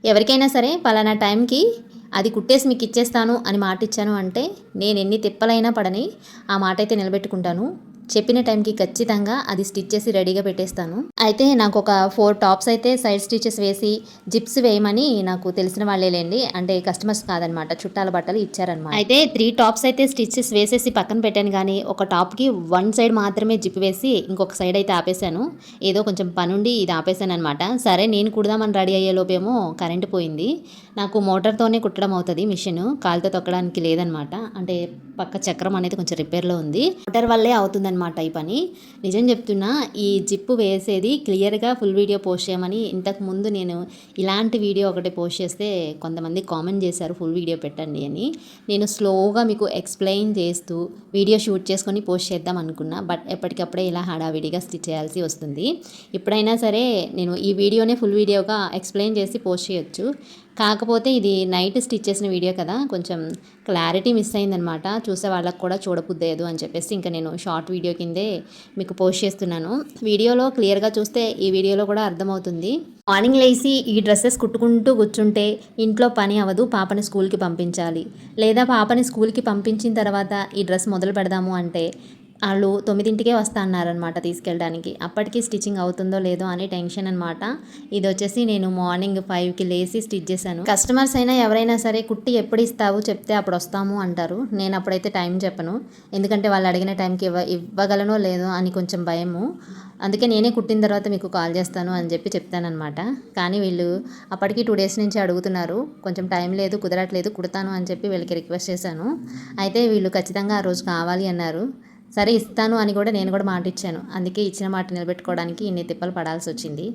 ఎవరికైనా సరే పలానా టైంకి అది కుట్టేసి మీకు ఇచ్చేస్తాను అని మాట ఇచ్చాను అంటే నేను ఎన్ని తిప్పలైనా పడని ఆ మాట అయితే నిలబెట్టుకుంటాను. చెప్పిన టైంకి ఖచ్చితంగా అది స్టిచ్ చేసి రెడీగా పెట్టేస్తాను. అయితే నాకు ఒక 4 టాప్స్ అయితే సైడ్ స్టిచెస్ వేసి జిప్స్ వేయమని నాకు తెలిసిన వాళ్ళేలేండి. అంటే కస్టమర్స్ కాదనమాట, చుట్టాల బట్టలు ఇచ్చారనమాట. అయితే 3 టాప్స్ అయితే స్టిచెస్ వేసేసి పక్కన పెట్టాను కానీ ఒక టాప్కి 1 సైడ్ మాత్రమే జిప్ వేసి ఇంకొక సైడ్ అయితే ఆపేశాను. ఏదో కొంచెం పనుండి ఇది ఆపేశాను అనమాట. సరే నేను కుడదామని రెడీ అయ్యేలోపేమో కరెంట్ పోయింది. నాకు మోటార్తోనే కుట్టడం అవుతుంది, మిషన్ కాలుతో తొక్కడానికి లేదనమాట. అంటే పక్క చక్రం అనేది కొంచెం రిపేర్లో ఉంది, మోటార్ వల్లే అవుతుందన్నమాట ఈ పని. నిజం చెప్తున్నా, ఈ జిప్పు వేసేది క్లియర్గా ఫుల్ వీడియో పోస్ట్ చేయమని ఇంతకు ముందు నేను ఇలాంటి వీడియో ఒకటి పోస్ట్ చేస్తే కొంతమంది కామెంట్ చేశారు ఫుల్ వీడియో పెట్టండి అని. నేను స్లోగా మీకు ఎక్స్ప్లెయిన్ చేస్తూ వీడియో షూట్ చేసుకొని పోస్ట్ చేద్దాం అనుకున్నా. బట్ ఎప్పటికప్పుడే ఇలా హడావిడిగా స్టిచ్ చేయాల్సి వస్తుంది. ఇప్పుడైనా సరే నేను ఈ వీడియోనే ఫుల్ వీడియోగా ఎక్స్ప్లెయిన్ చేసి పోస్ట్ చేయొచ్చు. కాకపోతే ఇది నైట్ స్టిచ్ చేసిన వీడియో కదా, కొంచెం క్లారిటీ మిస్ అయిందనమాట. చూసే వాళ్ళకి కూడా చూడబుద్దేదు అని చెప్పేసి ఇంకా నేను షార్ట్ వీడియో కిందే మీకు పోస్ట్ చేస్తున్నాను. వీడియోలో క్లియర్గా చూస్తే ఈ వీడియోలో కూడా అర్థమవుతుంది. మార్నింగ్ లేచి ఈ డ్రెస్సెస్ కుట్టుకుంటూ కూర్చుంటే ఇంట్లో పని అవ్వదు, పాపని స్కూల్కి పంపించాలి. లేదా పాపని స్కూల్కి పంపించిన తర్వాత ఈ డ్రెస్ మొదలు పెడదాము అంటే వాళ్ళు 9ంటికే వస్తా అన్నారనమాట తీసుకెళ్ళడానికి. అప్పటికి స్టిచ్చింగ్ అవుతుందో లేదో అని టెన్షన్ అనమాట. ఇది వచ్చేసి నేను మార్నింగ్ 5కి లేచి స్టిచ్ చేశాను. కస్టమర్స్ అయినా ఎవరైనా సరే కుట్టి ఎప్పుడు ఇస్తావు చెప్తే అప్పుడు వస్తాము అంటారు. నేను అప్పుడైతే టైం చెప్పను, ఎందుకంటే వాళ్ళు అడిగిన టైంకి ఇవ్వగలనో లేదో అని కొంచెం భయము. అందుకే నేనే కుట్టిన తర్వాత మీకు కాల్ చేస్తాను అని చెప్పి చెప్తానమాట. కానీ వీళ్ళు అప్పటికి 2 డేస్ నుంచి అడుగుతున్నారు. కొంచెం టైం లేదు, కుదరట్లేదు, కుడతాను అని చెప్పి వీళ్ళకి రిక్వెస్ట్ చేశాను. అయితే వీళ్ళు ఖచ్చితంగా ఆ రోజు కావాలి అన్నారు. సరే ఇస్తాను అని కూడా నేను కూడా మాట ఇచ్చాను. అందుకే ఇచ్చిన మాట నిలబెట్టుకోవడానికి ఇన్ని తిప్పలు పడాల్సి వచ్చింది.